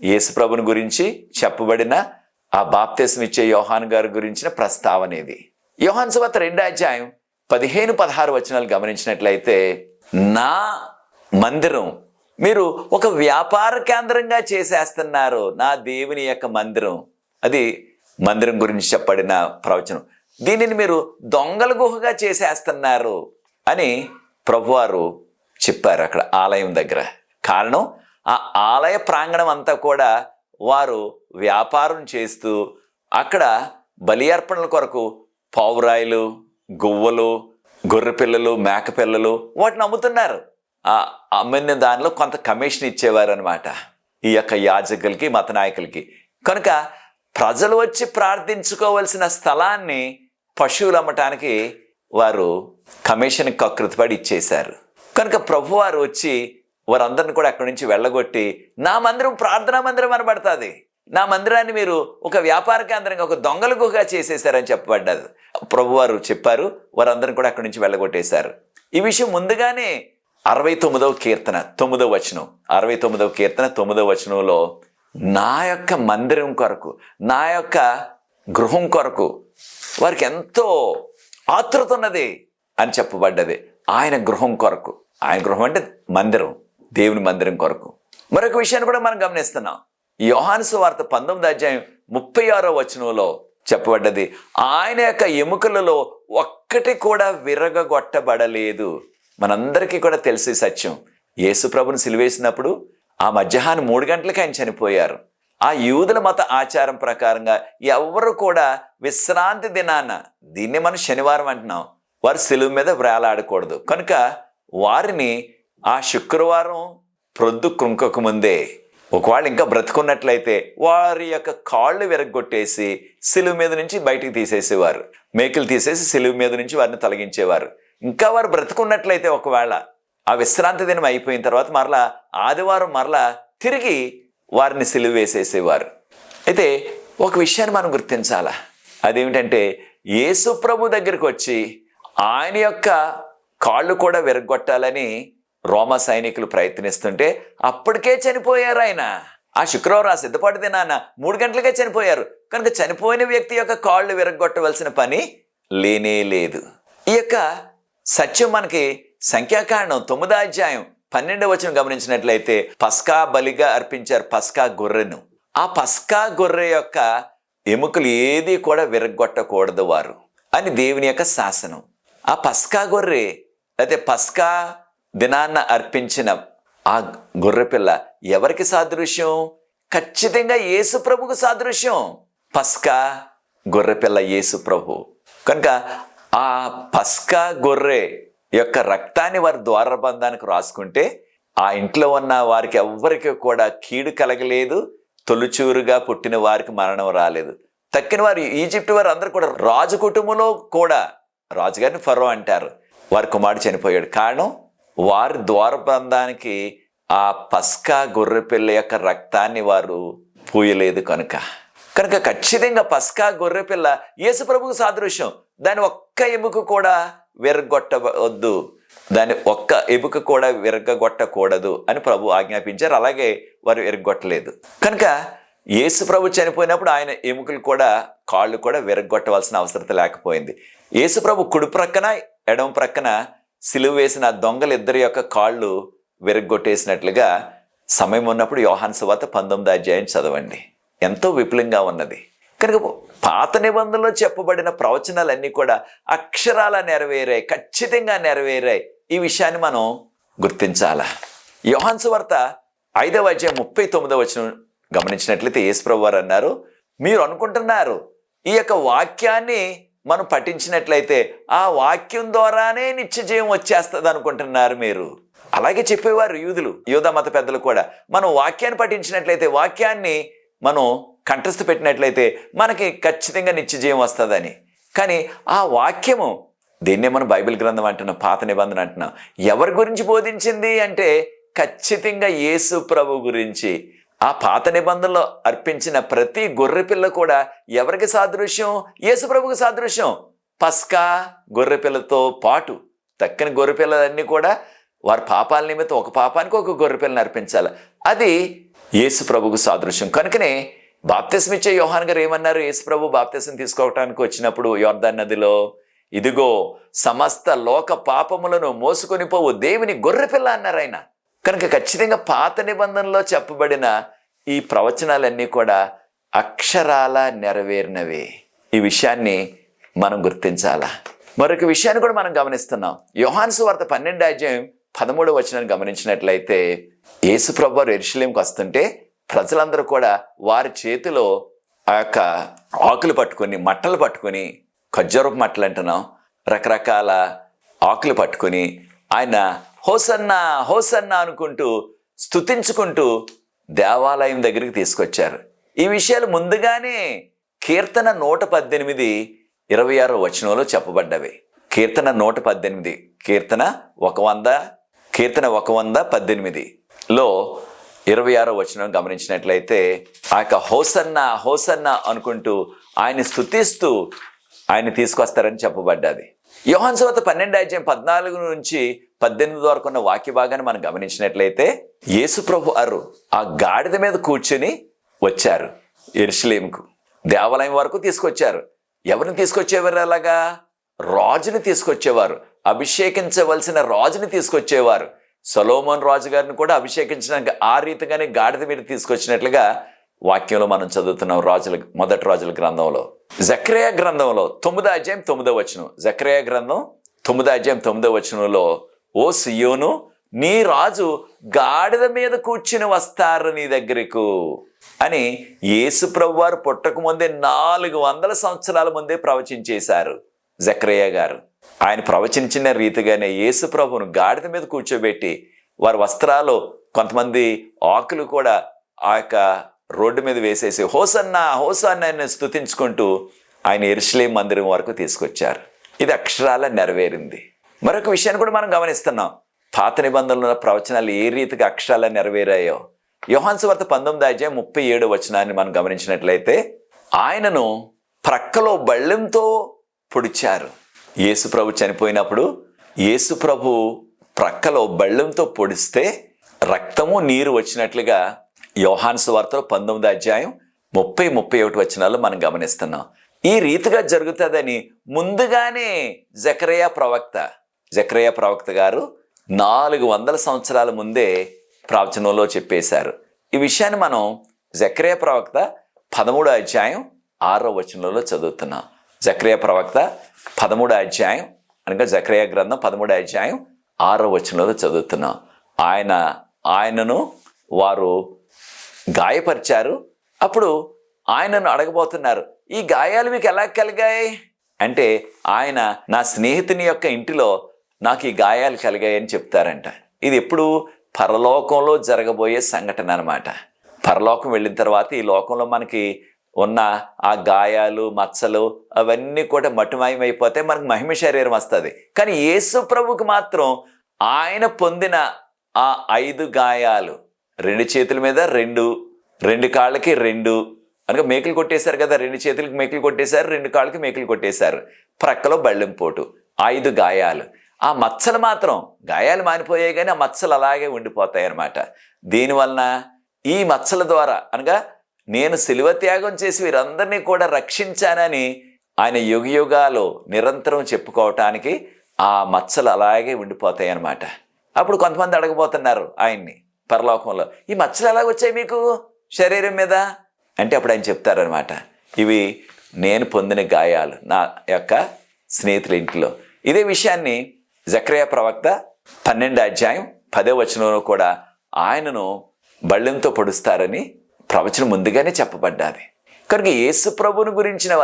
యేసు ప్రభుని గురించి చెప్పబడిన ఆ బాప్తిస్మం ఇచ్చే యోహాను గారి గురించిన ప్రస్తావన ఇది. యోహాను సువార్త 2వ అధ్యాయం 15-16 వచనాలు గమనించినట్లయితే, నా మందిరం మీరు ఒక వ్యాపార కేంద్రంగా చేసేస్తున్నారు, నా దేవుని యొక్క మందిరం. అది మందిరం గురించి చెప్పబడిన ప్రవచనం. దీనిని మీరు దొంగల గుహగా చేసేస్తున్నారు అని ప్రభువారు చెప్పారు అక్కడ ఆలయం దగ్గర. కారణం, ఆ ఆలయ ప్రాంగణం అంతా కూడా వారు వ్యాపారం చేస్తూ అక్కడ బలి అర్పణల కొరకు పావురాయిలు, గువ్వలు, గొర్రె పిల్లలు, మేక పిల్లలు వాటిని అమ్ముతున్నారు. ఆ అమ్మిన దానిలో కొంత కమిషన్ ఇచ్చేవారు అనమాట ఈ యొక్క యాజకులకి, మత నాయకులకి. కనుక ప్రజలు వచ్చి ప్రార్థించుకోవలసిన స్థలాన్ని పశువులు అమ్మటానికి వారు కమిషన్ కకృతిపడి ఇచ్చేశారు. కనుక ప్రభువారు వచ్చి వారందరిని కూడా అక్కడి నుంచి వెళ్ళగొట్టి, నా మందిరం ప్రార్థనా మందిరం అనబడుతుంది, నా మందిరాన్ని మీరు ఒక వ్యాపార కేంద్రంగా, ఒక దొంగల గుహగా చేసేశారని చెప్పబడ్డది. ప్రభువారు చెప్పారు, వారందరిని కూడా అక్కడి నుంచి వెళ్ళగొట్టేశారు. ఈ విషయం ముందుగానే 69వ కీర్తన 9వ వచనం, 69వ కీర్తన 9వ వచనంలో, నా యొక్క మందిరం కొరకు, నా యొక్క గృహం కొరకు వారికి ఎంతో ఆతృత ఉన్నది అని చెప్పబడ్డది. ఆయన గృహం కొరకు, ఆయన గృహం అంటే మందిరం, దేవుని మందిరం కొరకు. మరొక విషయాన్ని కూడా మనం గమనిస్తున్నాం. యోహాను సువార్త 19వ అధ్యాయం 36వ వచనంలో చెప్పబడ్డది, ఆయన యొక్క ఎముకలలో ఒక్కటి కూడా విరగగొట్టబడలేదు. మనందరికీ కూడా తెలిసే సత్యం. యేసు ప్రభుని సిలువేసినప్పుడు ఆ మధ్యాహ్నం 3 గంటలకి ఆయన చనిపోయారు. ఆ యూదుల మత ఆచారం ప్రకారంగా ఎవరు కూడా విశ్రాంతి దినాన, దీన్ని మనం శనివారం అంటున్నాం, వారు సిలువ మీద వ్రేలాడకూడదు. కనుక వారిని ఆ శుక్రవారం ప్రొద్దు కృంకకు ముందే, ఒకవేళ ఇంకా బ్రతుకున్నట్లయితే వారి యొక్క కాళ్ళు విరగొట్టేసి సిలువ మీద నుంచి బయటికి తీసేసేవారు. మేకులు తీసేసి సిలువ మీద నుంచి వారిని తొలగించేవారు. ఇంకా వారు బ్రతుకున్నట్లయితే ఒకవేళ ఆ విశ్రాంతి దినం అయిపోయిన తర్వాత మరలా ఆదివారం మరలా తిరిగి వారిని సిలువ వేసేసేవారు. అయితే ఒక విషయాన్ని మనం గుర్తించాలా, అదేమిటంటే యేసు ప్రభు దగ్గరికి వచ్చి ఆయన యొక్క కాళ్ళు కూడా విరగొట్టాలని రోమా సైనికులు ప్రయత్నిస్తుంటే అప్పటికే చనిపోయారు ఆయన. ఆ శుక్రవారం ఆ సిద్ధపాటు దినాన 3 గంటలకే చనిపోయారు. కనుక చనిపోయిన వ్యక్తి యొక్క కాళ్ళు విరగొట్టవలసిన పని లేనే లేదు. ఈ యొక్క సత్యం మనకి సంఖ్యాకాండం 9వ అధ్యాయం 12వ వచనం గమనించినట్లయితే, పస్కా బలిగా అర్పించారు పస్కా గొర్రెను. ఆ పస్కా గొర్రె యొక్క ఎముకలు ఏది కూడా విరగొట్టకూడదు వారు అని దేవుని యొక్క శాసనం. ఆ పస్కా గొర్రె, అయితే పస్కా దినాన్న అర్పించిన ఆ గొర్రెపిల్ల ఎవరికి సాదృశ్యం? ఖచ్చితంగా యేసు ప్రభుకు సాదృశ్యం. పస్కా గొర్రెపిల్ల యేసు ప్రభు. కనుక ఆ పస్కా గొర్రె యొక్క రక్తాన్ని వారి ద్వారబంధానికి రాసుకుంటే ఆ ఇంట్లో ఉన్న వారికి ఎవ్వరికి కూడా కీడు కలగలేదు, తొలిచూరుగా పుట్టిన వారికి మరణం రాలేదు. తక్కిన వారు ఈజిప్ట్ వారు అందరూ కూడా రాజు కుటుంబంలో కూడా, రాజుగారిని ఫరో అంటారు, వారి కుమారుడు చనిపోయాడు. కారణం వారి ద్వారబంధానికి ఆ పస్కా గొర్రెపిల్ల యొక్క రక్తాన్ని వారు పూయలేదు కనుక. కనుక ఖచ్చితంగా పస్కా గొర్రెపిల్ల యేసు ప్రభుకు సాదృశ్యం. దాని ఒక్క ఎముక కూడా విరగొట్టవద్దు, దాని ఒక్క ఎముక కూడా విరగొట్టకూడదు అని ప్రభు ఆజ్ఞాపించారు. అలాగే వారు విరగొట్టలేదు. కనుక యేసు ప్రభు చనిపోయినప్పుడు ఆయన ఎముకలు కూడా, కాళ్ళు కూడా విరగొట్టవలసిన అవసరం లేకపోయింది. యేసు ప్రభు కుడి ప్రక్కన ఎడమ ప్రక్కన సిలువ వేసిన దొంగలు ఇద్దరి యొక్క కాళ్ళు విరగొట్టేసినట్లుగా సమయం ఉన్నప్పుడు యోహాను సువార్త 19వ అధ్యాయం చదవండి. ఎంతో విపులంగా ఉన్నది. కనుక పాత నిబంధనలో చెప్పబడిన ప్రవచనాలన్నీ కూడా అక్షరాల నెరవేరాయి, ఖచ్చితంగా నెరవేరాయి. ఈ విషయాన్ని మనం గుర్తించాలా. యోహాను సువార్త 5వ అధ్యాయం 39వ వచనం గమనించినట్లయితే యేసుప్రభు వారు అన్నారు, మీరు అనుకుంటున్నారు ఈ యొక్క వాక్యాన్ని మనం పఠించినట్లయితే ఆ వాక్యం ద్వారానే నిత్య జీవం వచ్చేస్తుంది అనుకుంటున్నారు మీరు. అలాగే చెప్పేవారు యూదా మత పెద్దలు కూడా. మనం వాక్యాన్ని పఠించినట్లయితే, వాక్యాన్ని మనం కంఠస్థ పెట్టినట్లయితే మనకి ఖచ్చితంగా నిత్య జీవం వస్తుందని. కానీ ఆ వాక్యము, దీన్నే మనం బైబిల్ గ్రంథం అంటున్నాం, పాత నిబంధన అంటున్నాం. ఎవరి గురించి బోధించింది అంటే ఖచ్చితంగా యేసు ప్రభు గురించి. ఆ పాత నిబంధనలో అర్పించిన ప్రతి గొర్రెపిల్ల కూడా ఎవరికి సాదృశ్యం? యేసు ప్రభుకి సాదృశ్యం. పస్కా గొర్రెపిల్లతో పాటు తక్కిన గొర్రెపిల్లలన్నీ కూడా వారి పాపాల నిమిత్తం ఒక పాపానికి ఒక గొర్రెపిల్లని అర్పించాలి. అది యేసు ప్రభుకు సాదృశ్యం. కనుకనే బాప్తిస్మ ఇచ్చే యోహాను గారు ఏమన్నారు? యేసు ప్రభు బాప్తిస్మ తీసుకోవటానికి వచ్చినప్పుడు యోర్దాను నదిలో, ఇదిగో సమస్త లోక పాపములను మోసుకొని పోవు దేవుని గొర్రెపిల్ల అన్నారు ఆయన. కనుక ఖచ్చితంగా పాత నిబంధనలో చెప్పబడిన ఈ ప్రవచనాలన్నీ కూడా అక్షరాల నెరవేరినవి. ఈ విషయాన్ని మనం గుర్తించాలా. మరొక విషయాన్ని కూడా మనం గమనిస్తున్నాం. యోహాను సువార్త 12వ అధ్యాయం 13వ వచనాన్ని గమనించినట్లయితే యేసు ప్రభువు యెరూషలేముకు వస్తుంటే ప్రజలందరూ కూడా వారి చేతిలో ఆ యొక్క ఆకులు పట్టుకొని, మట్టలు పట్టుకొని, ఖర్జూరపు మట్టలు అంటున్నాం, రకరకాల ఆకులు పట్టుకొని ఆయన హోసన్నా హోసన్నా అనుకుంటూ స్తుతించుకుంటూ దేవాలయం దగ్గరికి తీసుకొచ్చారు. ఈ విషయాలు ముందుగానే కీర్తన 118:26 వచనంలో చెప్పబడ్డవి. కీర్తన 118, కీర్తన 118లో 26వ వచనం గమనించినట్లయితే ఆ యొక్క హోసన్నా హోసన్నా అనుకుంటూ ఆయన స్తుతిస్తూ ఆయన తీసుకొస్తారని చెప్పబడ్డది. యోహాను సువార్త 12వ అధ్యాయం 14 నుంచి 18 వరకు ఉన్న వాక్య భాగాన్ని మనం గమనించినట్లయితే యేసు ప్రభు వారు ఆ గాడిద మీద కూర్చుని వచ్చారు. యెరూషలేముకు దేవాలయం వరకు తీసుకొచ్చారు. ఎవరిని తీసుకొచ్చేవారు? అలాగా రాజుని తీసుకొచ్చేవారు. అభిషేకించవలసిన రాజుని తీసుకొచ్చేవారు. సొలొమోను రాజు గారిని కూడా అభిషేకించడానికి ఆ రీతిగానే గాడిద మీద తీసుకొచ్చినట్లుగా వాక్యంలో మనం చదువుతున్నాం. మొదటి రాజుల గ్రంథంలో, జకర్యా గ్రంథంలో 9వ అధ్యాయం 9వ వచనం, జకర్యా గ్రంథం 9వ అధ్యాయం 9వ వచనంలో, ఓ సియోను, నీ రాజు గాడిద మీద కూర్చుని వస్తారు నీ దగ్గరకు అని యేసు ప్రభు వారు పుట్టక ముందే 400 సంవత్సరాల ముందే ప్రవచించేశారు జకర్యా గారు. ఆయన ప్రవచించిన రీతిగానే యేసు ప్రభువును గాడిద మీద కూర్చోబెట్టి వారి వస్త్రాలు కొంతమంది ఆకులు కూడా ఆ యొక్క రోడ్డు మీద వేసేసి హోసన్నా హోసన్నా అని స్తుతించుకుంటూ ఆయన యెరూషలేము మందిరం వరకు తీసుకొచ్చారు. ఇది అక్షరాల నెరవేరింది. మరొక విషయాన్ని కూడా మనం గమనిస్తున్నాం. పాత నిబంధనల ప్రవచనాలు ఏ రీతిగా అక్షరాల నెరవేరాయో యోహాను సువార్త 19వ అధ్యాయం 37వ వచనాన్ని మనం గమనించినట్లయితే ఆయనను ప్రక్కలో బళ్ళెంతో పొడిచారు. యేసు ప్రభు చనిపోయినప్పుడు యేసు ప్రభు ప్రక్కలో బళ్ళెంతో పొడిస్తే రక్తము నీరు వచ్చినట్లుగా యోహాను సువార్తలో 19వ అధ్యాయం 30-31 వచనాలు మనం గమనిస్తున్నాం. ఈ రీతిగా జరుగుతుందని ముందుగానే జకర్యా ప్రవక్త గారు 400 సంవత్సరాల ముందే ప్రవచనంలో చెప్పేశారు. ఈ విషయాన్ని మనం జకర్యా ప్రవక్త 13వ అధ్యాయం 6వ వచనంలో చదువుతున్నాం. జకర్యా ప్రవక్త 13వ అధ్యాయం అనగా జకర్యా గ్రంథం 13వ అధ్యాయం 6వ వచనంలో చదువుతున్నాం. ఆయనను వారు గాయపరిచారు. అప్పుడు ఆయనను అడగబోతున్నారు, ఈ గాయాలు మీకు ఎలా కలిగాయి అంటే ఆయన నా స్నేహితుని యొక్క ఇంటిలో నాకు ఈ గాయాలు కలిగాయని చెప్తారంట. ఇది ఎప్పుడు? పరలోకంలో జరగబోయే సంఘటన అన్నమాట. పరలోకం వెళ్ళిన తర్వాత ఈ లోకంలో మనకి ఉన్న ఆ గాయాలు మచ్చలు అవన్నీ కూడా మటుమాయమైపోతే మనకు మహిమ శరీరం వస్తుంది. కానీ యేసు ప్రభుకి మాత్రం ఆయన పొందిన ఆ 5 గాయాలు, 2 చేతుల మీద 2 కాళ్ళకి 2 అనగా మేకులు కొట్టేశారు కదా, 2 చేతులకి మేకులు కొట్టేశారు, 2 కాళ్ళకి మేకులు కొట్టేశారు, ప్రక్కలో బళ్ళెంపోటు, 5 గాయాలు. ఆ మచ్చలు మాత్రం, గాయాలు మానిపోయాయి కానీ ఆ మచ్చలు అలాగే ఉండిపోతాయి అన్నమాట. దీనివలన ఈ మచ్చల ద్వారా అనగా నేను శిలువ త్యాగం చేసి వీరందరినీ కూడా రక్షించానని ఆయన యుగయుగాలు నిరంతరం చెప్పుకోవటానికి ఆ మచ్చలు అలాగే ఉండిపోతాయి అన్నమాట. అప్పుడు కొంతమంది అడగబోతున్నారు ఆయన్ని పరలోకంలో, ఈ మచ్చలు ఎలా వచ్చాయి మీకు శరీరం మీద అంటే అప్పుడు ఆయన చెప్తారనమాట, ఇవి నేను పొందిన గాయాలు నా యొక్క స్నేహితుల ఇంట్లో. ఇదే విషయాన్ని జకర్యా ప్రవక్త 12వ అధ్యాయం 10వ వచనంలో కూడా ఆయనను బళ్ళెంతో పొడుస్తారని ప్రవచనం ముందుగానే చెప్పబడ్డాది. కనుక యేసు ప్రభువుని గురించిన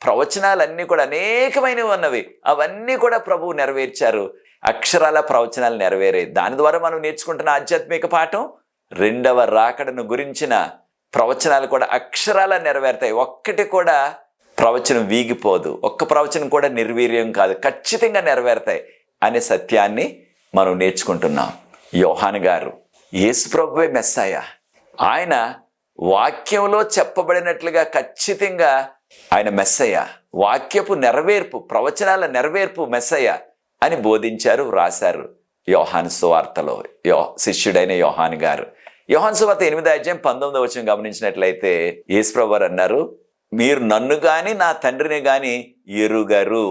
ప్రవచనాలన్నీ కూడా అనేకమైనవి ఉన్నవి. అవన్నీ కూడా ప్రభువు నెరవేర్చారు. అక్షరాల ప్రవచనాలు నెరవేరాయి. దాని ద్వారా మనం నేర్చుకుంటున్న ఆధ్యాత్మిక పాఠం, రెండవ రాకడను గురించిన ప్రవచనాలు కూడా అక్షరాల నెరవేరుతాయి. ఒక్కటి కూడా ప్రవచనం వీగిపోదు, ఒక్క ప్రవచనం కూడా నిర్వీర్యం కాదు, ఖచ్చితంగా నెరవేరుతాయి అనే సత్యాన్ని మనం నేర్చుకుంటున్నాం. యోహాను గారు యేసు ప్రభువే మెస్సయ్య, ఆయన వాక్యంలో చెప్పబడినట్లుగా ఖచ్చితంగా ఆయన మెస్సయ్య, వాక్యపు నెరవేర్పు, ప్రవచనాల నెరవేర్పు మెస్సయ్య అని బోధించారు, రాశారు యోహాను సువార్తలో శిష్యుడైన యోహాను గారు. యోహాను సువార్త 8వ అధ్యాయం 19వ వచనం గమనించినట్లయితే యేసు ప్రభువు వారు అన్నారు, మీరు నన్ను గాని నా తండ్రిని గాని ఎరుగరు.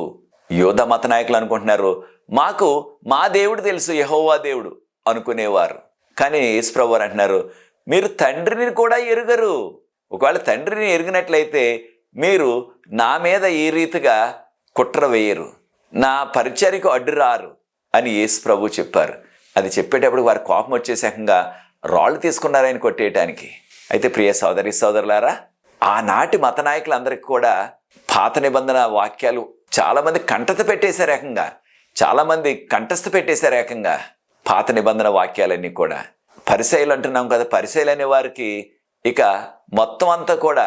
యూదా మత నాయకులు అనుకుంటున్నారు మాకు మా దేవుడు తెలుసు, యెహోవా దేవుడు అనుకునేవారు. కానీ యేసు ప్రభువు వారు అంటున్నారు, మీరు తండ్రిని కూడా ఎరుగరు. ఒకవేళ తండ్రిని ఎరిగినట్లయితే మీరు నా మీద ఈ రీతిగా కుట్ర వేయరు, నా పరిచర్యకు అడ్డు రారు అని యేసు ప్రభు చెప్పారు. అది చెప్పేటప్పుడు వారి కోపం వచ్చేసాకంగా రాళ్ళు తీసుకున్నారు ఆయన కొట్టేయటానికి. అయితే ప్రియ సోదరి సోదరులారా, ఆనాటి మత నాయకులందరికీ కూడా పాత నిబంధన వాక్యాలు చాలామంది కంటత పెట్టేశారు ఏకంగా, చాలామంది కంఠస్థ పెట్టేశారు ఏకంగా పాత నిబంధన వాక్యాలన్నీ కూడా. పరిసయ్యులు అంటున్నాం కదా, పరిసయ్యులు అనే వారికి ఇక మొత్తం అంతా కూడా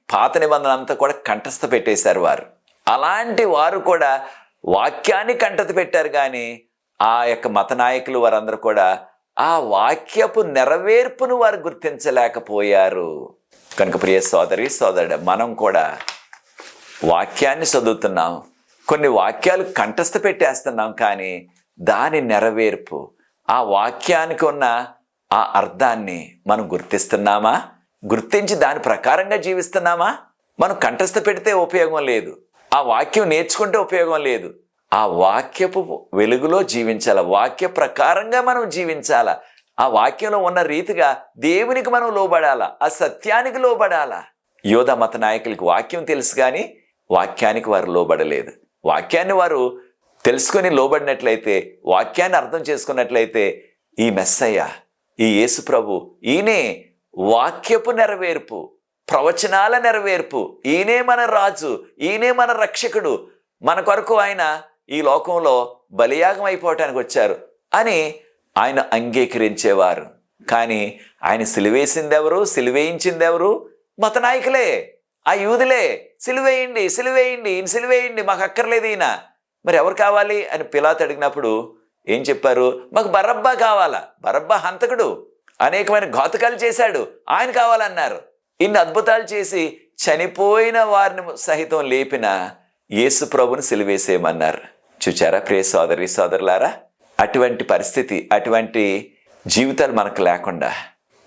పాత నిబంధన అంతా కూడా కంఠస్థ పెట్టేశారు వారు. అలాంటి వారు కూడా వాక్యాన్ని కంటత పెట్టారు, కానీ ఆ యొక్క మత నాయకులు వారందరూ కూడా ఆ వాక్యపు నెరవేర్పును వారు గుర్తించలేకపోయారు. కనుక ప్రియ సోదరి సోదరుడు, మనం కూడా వాక్యాన్ని చదువుతున్నాం, కొన్ని వాక్యాలు కంఠస్థ పెట్టేస్తున్నాం, కానీ దాని నెరవేర్పు, ఆ వాక్యానికి ఉన్న ఆ అర్థాన్ని మనం గుర్తిస్తున్నామా? గుర్తించి దాని ప్రకారంగా జీవిస్తున్నామా? మనం కంఠస్థ పెడితే ఉపయోగం లేదు, ఆ వాక్యం నేర్చుకుంటే ఉపయోగం లేదు. ఆ వాక్యపు వెలుగులో జీవించాల, వాక్య ప్రకారంగా మనం జీవించాలా, ఆ వాక్యంలో ఉన్న రీతిగా దేవునికి మనం లోబడాలా, ఆ సత్యానికి లోబడాలా. యోధ మత నాయకులకి వాక్యం తెలుసు, కానీ వాక్యానికి వారు లోబడలేదు. వాక్యాన్ని వారు తెలుసుకొని లోబడినట్లయితే, వాక్యాన్ని అర్థం చేసుకున్నట్లయితే ఈ మెస్సయ్య, ఈ యేసు ప్రభు, ఈయనే వాక్యపు నెరవేర్పు, ప్రవచనాల నెరవేర్పు, ఈయనే మన రాజు, ఈయనే మన రక్షకుడు, మన కొరకు ఆయన ఈ లోకంలో బలియాగం అయిపోవటానికి వచ్చారు అని ఆయన అంగీకరించేవారు. కానీ ఆయన సిలువేసిందెవరు, సిలువేయించిందెవరు? మత నాయకులే, ఆ యూదులే. సిలువేయండి, సిలువేయండి, ఈయన సిలువేయండి, మాకు అక్కర్లేదు ఈయన, మరి ఎవరు కావాలి అని పిలాతు అడిగినప్పుడు ఏం చెప్పారు? మాకు బరబ్బా కావాలా, బరబ్బా హంతకుడు, అనేకమైన ఘాతుకాలు చేశాడు, ఆయన కావాలన్నారు. ఇన్ని అద్భుతాలు చేసి చనిపోయిన వారిని సహితం లేపిన యేసు ప్రభుని సిలువేసేయమన్నారు. చూచారా ప్రియ సోదరి సోదరులారా? అటువంటి పరిస్థితి, అటువంటి జీవితాలు మనకు లేకుండా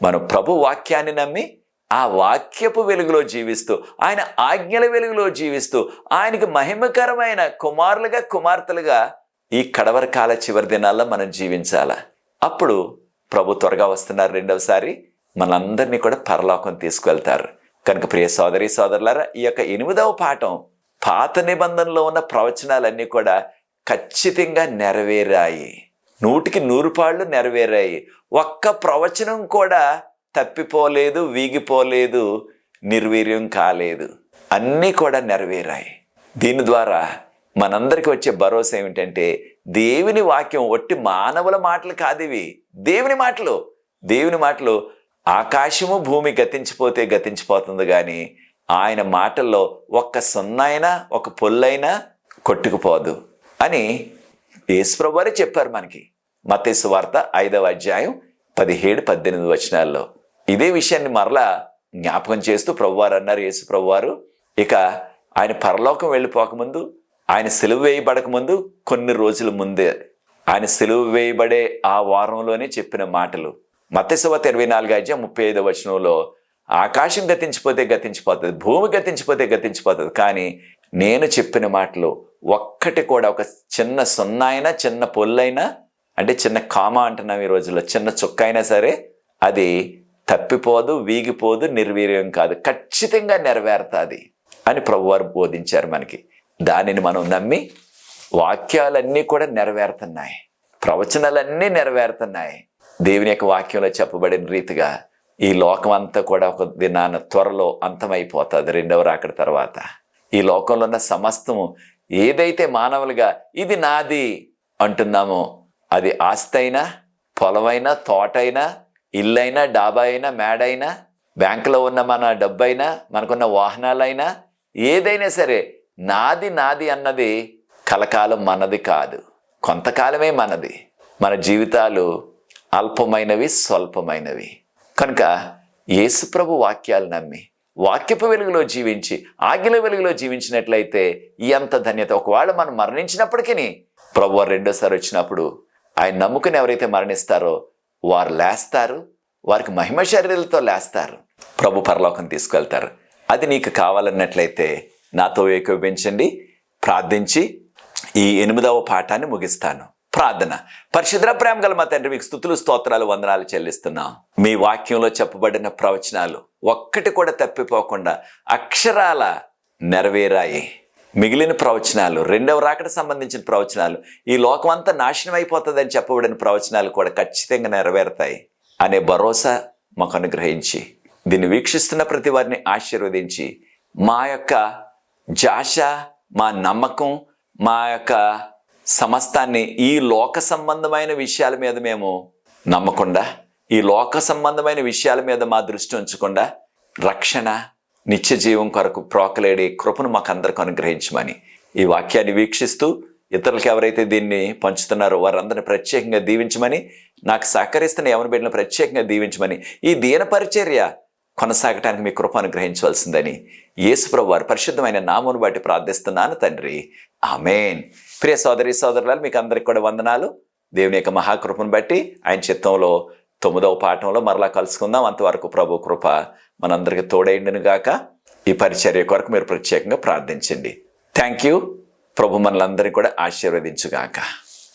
మనం ప్రభు వాక్యాన్ని నమ్మి ఆ వాక్యపు వెలుగులో జీవిస్తూ, ఆయన ఆజ్ఞల వెలుగులో జీవిస్తూ, ఆయనకి మహిమకరమైన కుమారులుగా కుమార్తెలుగా ఈ కడవరి కాల చివరి దినాల్లో మనం జీవించాలా. అప్పుడు ప్రభు త్వరగా వస్తున్నారు, రెండవసారి మనందరినీ కూడా పరలోకం తీసుకువెళ్తారు. కనుక ప్రియ సోదరి సోదరులారా, ఈ యొక్క 8వ పాఠం పాత నిబంధనలో ఉన్న ప్రవచనాలన్నీ కూడా ఖచ్చితంగా నెరవేరాయి, 100కి 100 పాళ్ళు నెరవేరాయి. ఒక్క ప్రవచనం కూడా తప్పిపోలేదు, వీగిపోలేదు, నిర్వీర్యం కాలేదు, అన్నీ కూడా నెరవేరాయి. దీని ద్వారా మనందరికీ వచ్చే భరోసా ఏమిటంటే, దేవుని వాక్యం ఒట్టి మానవుల మాటలు కాదు, ఇవి దేవుని మాటలు. దేవుని మాటలు ఆకాశము భూమి గతించిపోతే గతించిపోతుంది, కానీ ఆయన మాటల్లో ఒక్క సున్నైనా ఒక పొల్లైనా కొట్టుకుపోదు అని యేసుప్రభు వారే చెప్పారు మనకి. మత్తయి సువార్త 5వ అధ్యాయం 17-18 వచనాల్లో ఇదే విషయాన్ని మరలా జ్ఞాపకం చేస్తూ ప్రభువారు అన్నారు, యేసు ప్రభువారు ఇక ఆయన పరలోకం వెళ్ళిపోకముందు, ఆయన సిలువ వేయబడక ముందు కొన్ని రోజుల ముందే, ఆయన సిలువ వేయబడే ఆ వారంలోనే చెప్పిన మాటలు. మత్తయి సువార్త 24వ అధ్యాయం 35వ వచనంలో, ఆకాశం గతించిపోతే గతించిపోతుంది, భూమి గతించిపోతే గతించిపోతుంది, కానీ నేను చెప్పిన మాటలు ఒక్కటి కూడా, ఒక చిన్న సున్నైనా చిన్న పొల్లైనా, అంటే చిన్న కామా అంటున్నాం ఈ రోజుల్లో, చిన్న చుక్క అయినా సరే అది తప్పిపోదు, వీగిపోదు, నిర్వీర్యం కాదు, ఖచ్చితంగా నెరవేరుతుంది. అని ప్రభువారు బోధించారు మనకి. దానిని మనం నమ్మి వాక్యాలన్నీ కూడా నెరవేరుతున్నాయి, ప్రవచనాలన్నీ నెరవేరుతున్నాయి. దేవుని యొక్క వాక్యంలో చెప్పబడిన రీతిగా ఈ లోకం అంతా కూడా ఒక దినాన త్వరలో అంతమైపోతుంది. రెండవ రాకడ తర్వాత ఈ లోకంలో ఉన్న సమస్తము ఏదైతే మానవులుగా ఇది నాది అంటున్నామో, అది ఆస్తి అయినా, పొలమైనా, తోటైనా, ఇల్లైనా, డాబా అయినా, మేడైనా, బ్యాంకులో ఉన్న మన డబ్బైనా, మనకున్న వాహనాలైనా, ఏదైనా సరే నాది నాది అన్నది కలకాలం మనది కాదు, కొంతకాలమే మనది. మన జీవితాలు అల్పమైనవి, స్వల్పమైనవి. కనుక యేసుప్రభు వాక్యాలు నమ్మి వాక్యపు వెలుగులో జీవించి ఆజ్ఞల వెలుగులో జీవించినట్లయితే ఎంత ధన్యత. ఒకవేళ మనం మరణించినప్పటికీ ప్రభువారు రెండోసారి వచ్చినప్పుడు ఆయన నమ్ముకుని ఎవరైతే మరణిస్తారో వారు లేస్తారు, వారికి మహిమ శరీరాలతో లేస్తారు, ప్రభు పరలోకం తీసుకెళ్తారు. అది నీకు కావాలన్నట్లయితే నాతో ఏకోపించండి, ప్రార్థించి ఈ 8వ పాఠాన్ని ముగిస్తాను. ప్రార్థన. పరిశుద్ధ ప్రేమ గల మా తండ్రి, మీకు స్తుతులు, స్తోత్రాలు, వందనాలు చెల్లిస్తున్నాం. మీ వాక్యంలో చెప్పబడిన ప్రవచనాలు ఒక్కటి కూడా తప్పిపోకుండా అక్షరాల నెరవేరాయి. మిగిలిన ప్రవచనాలు, రెండవ రాకడ సంబంధించిన ప్రవచనాలు, ఈ లోకం అంతా నాశనం అయిపోతుందని చెప్పబడిన ప్రవచనాలు కూడా ఖచ్చితంగా నెరవేరుతాయి అనే భరోసా మాకు అనుగ్రహించి, దీన్ని వీక్షిస్తున్న ప్రతి వారిని ఆశీర్వదించి, మా యొక్క జాష, మా నమ్మకం, మా యొక్క సమస్తాన్ని ఈ లోక సంబంధమైన విషయాల మీద మేము నమ్మకుండా, ఈ లోక సంబంధమైన విషయాల మీద మా దృష్టి ఉంచకుండా రక్షణ, నిత్య జీవం కొరకు ప్రోకలేడే కృపను మాకు అందరికి అనుగ్రహించమని, ఈ వాక్యాన్ని వీక్షిస్తూ ఇతరులకు ఎవరైతే దీన్ని పంచుతున్నారో వారందరిని ప్రత్యేకంగా దీవించమని, నాకు సహకరిస్తున్న ఎవరి బిడ్డలను ప్రత్యేకంగా దీవించమని, ఈ దీన పరిచర్య కొనసాగటానికి మీ కృప అనుగ్రహించవలసిందని యేసుప్రభు వారి పరిశుద్ధమైన నామమును బట్టి ప్రార్థిస్తున్నాను తండ్రి. ఆమేన్. ప్రియ సోదరి సోదరులారు, మీకు అందరికి కూడా వందనాలు. దేవుని యొక్క మహాకృపను బట్టి ఆయన చిత్తంలో 9వ పాఠంలో మరలా కలుసుకుందాం. అంతవరకు ప్రభు కృప మనందరికీ తోడైండును గాక. ఈ పరిచర్య కొరకు మీరు ప్రత్యేకంగా ప్రార్థించండి. Thank you. ప్రభు మనలందరినీ కూడా ఆశీర్వదించుగాక.